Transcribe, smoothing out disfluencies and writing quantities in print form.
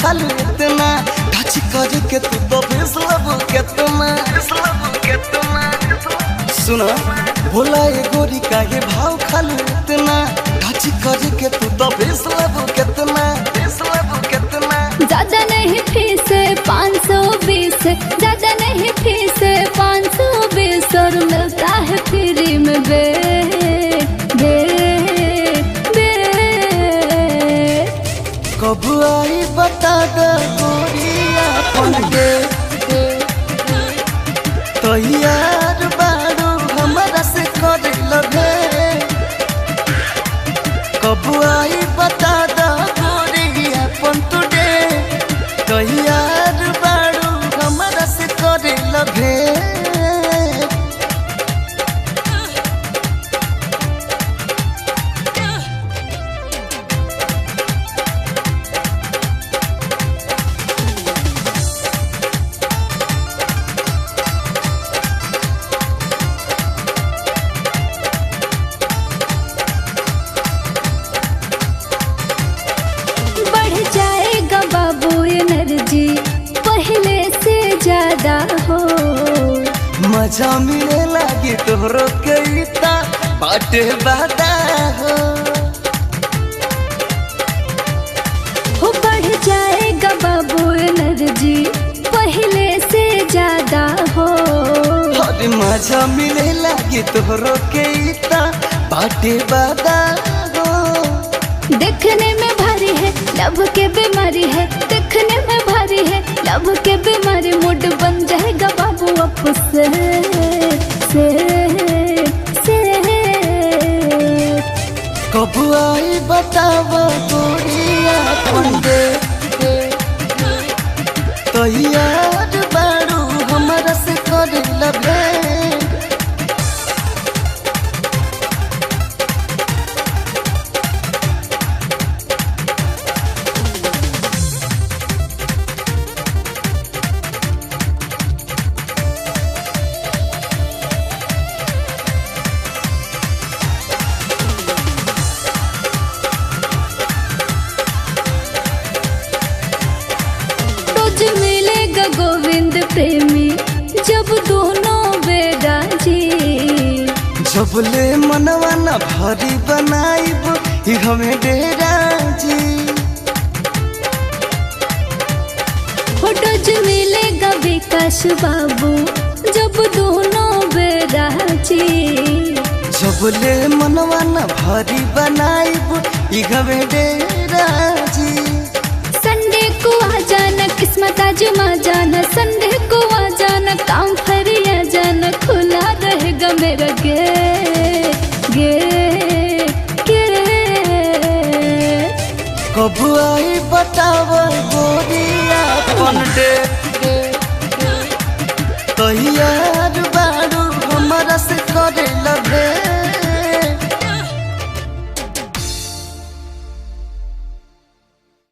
खाली इतना टच करे के तू तो फिसलब कितना सुनो बोला ये गोरी का ये भाव खाली इतना टच करे के तू तो फिसलब कितना ज्यादा नहीं फीस 520 ज्यादा नहीं फीस 520 और मिलता है फ्री में बे कब आई बता दे गोरिया पंडे तो यार बारू हमारा से कर लगे कब आई बता दे गोरिया पंडे तो यार बारू हमारा से कर लगे पहले से ज्यादा हो मजा मिले लगी तोहरो कईता बाटे बादा हो बढ़ जाएगा बाबू एनर्जी पहले से ज्यादा हो अरे मजा मिले लगी तोहरो कईता बाटे बादा हो देखने में भारी है लब के बीमारी है देखने में भारी है लब के बीमारी मूड बन जाएगा बाबू अब से कब आई बतावा गोरिया पंडे तो यार बारू हमारा से कर लगे मिलेगा गोविंद प्रेमी जब दोनों बेराजी जब ले मनवा न भारी बनाइब ही हमें डेरा जी फोटोज मिलेगा विकास बाबू जब दोनों बेराजी जब ले मनवा न भारी बनाइब ही हमें डेरा जी संडे को आ जाना किस्मत आजमा जाना संडे को आ जाना काम फरिया जाना खुला रहेगा मेरा कब आई बतावा